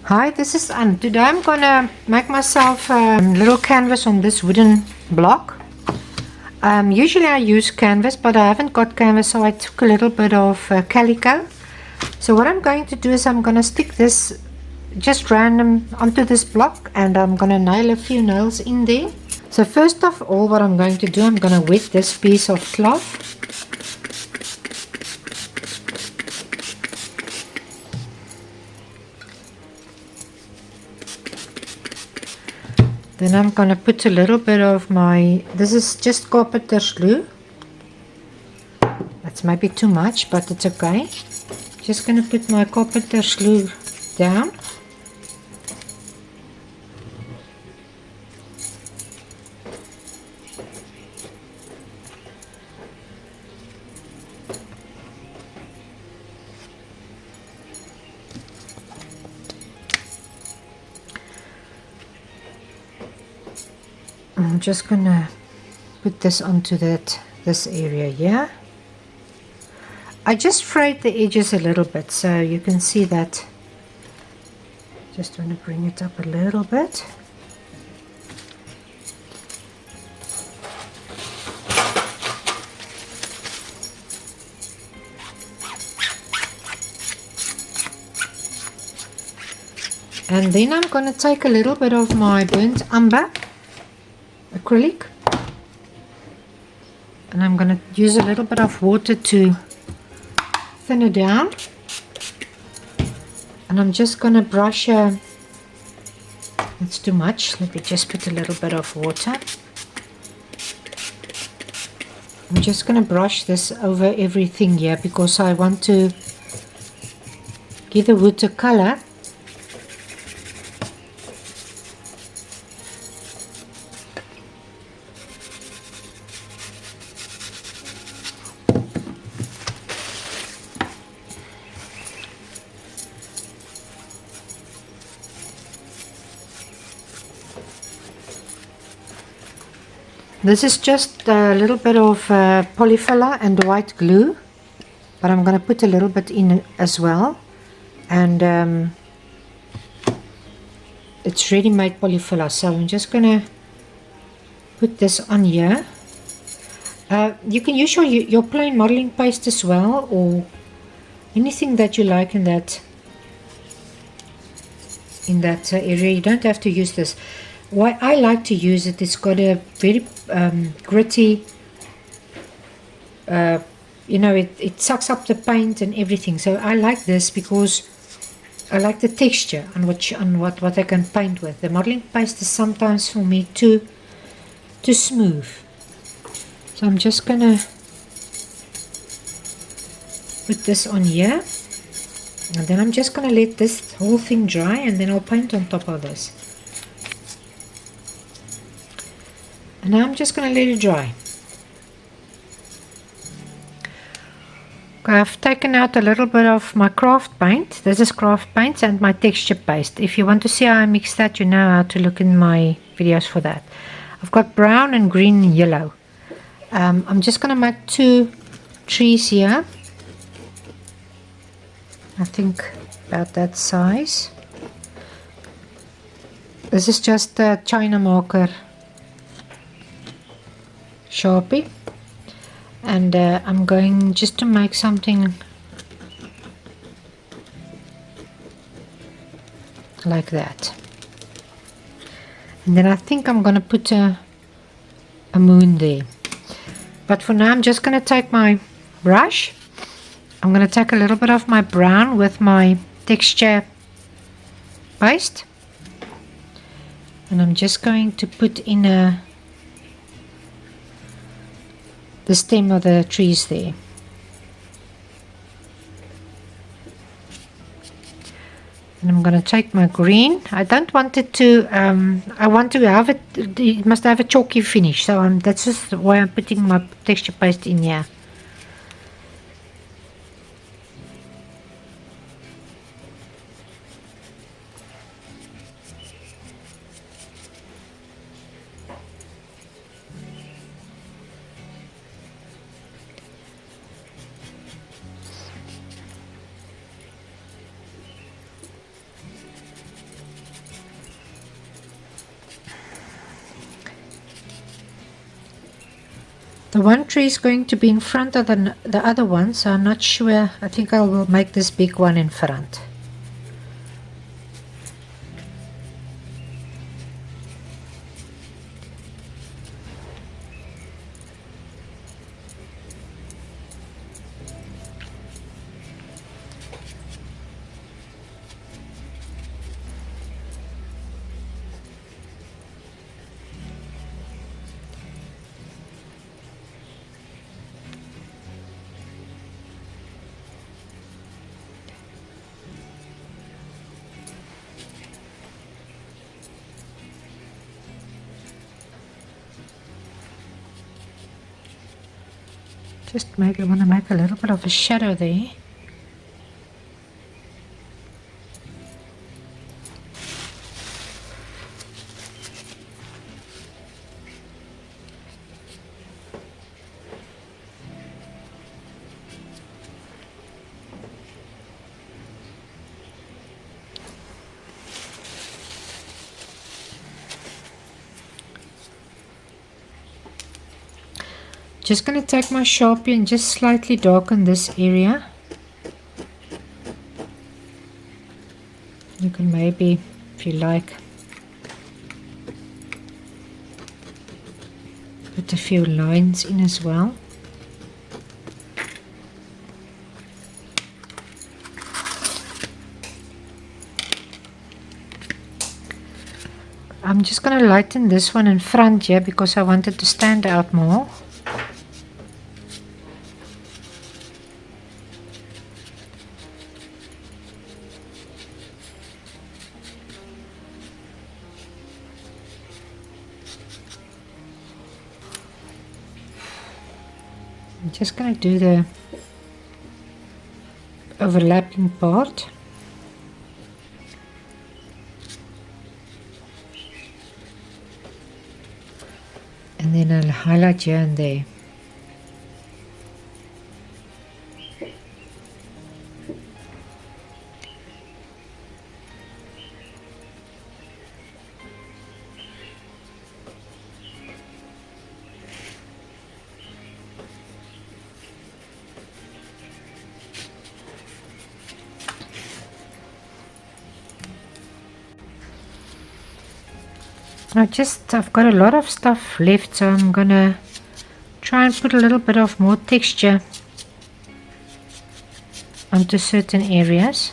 Hi, this is Anne. Today I'm gonna make myself a little canvas on this wooden block. Usually I use canvas, but I haven't got canvas, so I took a little bit of calico. So what I'm going to do is I'm gonna stick this just random onto this block, and I'm gonna nail a few nails in there. So first of all, what I'm going to do, I'm gonna wet this piece of cloth. Then I'm going to put a little bit of this is just Carpenters glue. That's maybe too much, but it's okay. Just going to put my Carpenters glue down. I'm just going to put this onto this area here. I just frayed the edges a little bit, so you can see that. Just want to bring it up a little bit. And then I'm going to take a little bit of my burnt umber acrylic, and I'm going to use a little bit of water to thin it down, and I'm just going to brush it's too much. Let me just put a little bit of water. I'm just going to brush this over everything here because I want to give the wood a color. This is just a little bit of polyfiller and white glue, but I'm going to put a little bit in as well, and it's ready-made polyfiller, so I'm just going to put this on here. You can use your plain modeling paste as well, or anything that you like in that area. You don't have to use this. Why I like to use it, it's got a very gritty, it sucks up the paint and everything. So I like this because I like the texture on what I can paint with. The modeling paste is sometimes for me too smooth. So I'm just gonna put this on here, and then I'm just gonna let this whole thing dry, and then I'll paint on top of this. And now I'm just going to let it dry. Okay, I've taken out a little bit of my craft paint. This is craft paint and my texture paste. If you want to see how I mix that, you know how to look in my videos for that. I've got brown and green and yellow. I'm just going to make 2 trees here. I think about that size. This is just a China marker Sharpie, and I'm going just to make something like that, and then I think I'm going to put a moon there. But for now I'm just going to take my brush. I'm going to take a little bit of my brown with my texture paste, and I'm just going to put in the stem of the trees there. And I'm going to take my green. I don't want it to, I want to have it must have a chalky finish. So that's just why I'm putting my texture paste in here. The one tree is going to be in front of the other one, so I'm not sure. I think I will make this big one in front. I want to make a little bit of a shadow there. Just going to take my Sharpie and just slightly darken this area. You can maybe, if you like, put a few lines in as well. I'm just going to lighten this one in front here because I want it to stand out more. I'm just going to do the overlapping part. And then I'll highlight here and there. I've got a lot of stuff left, so I'm gonna try and put a little bit of more texture onto certain areas.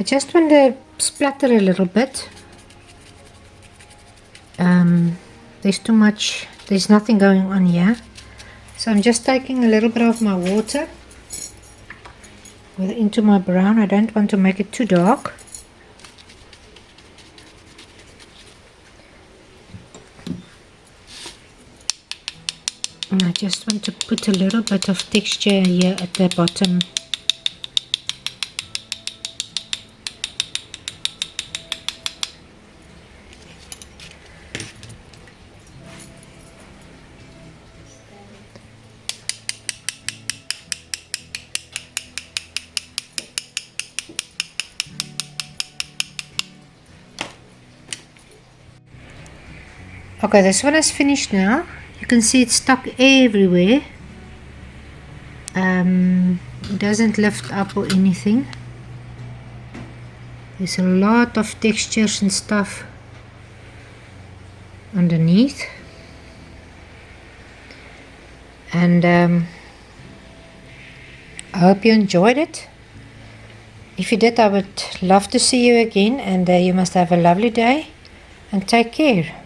I just want to splatter a little bit. There's nothing going on here. So I'm just taking a little bit of my water into my brown. I don't want to make it too dark. And I just want to put a little bit of texture here at the bottom. Okay, this one is finished now. You can see it's stuck everywhere. It doesn't lift up or anything. There's a lot of textures and stuff underneath. And I hope you enjoyed it. If you did, I would love to see you again, and you must have a lovely day and take care.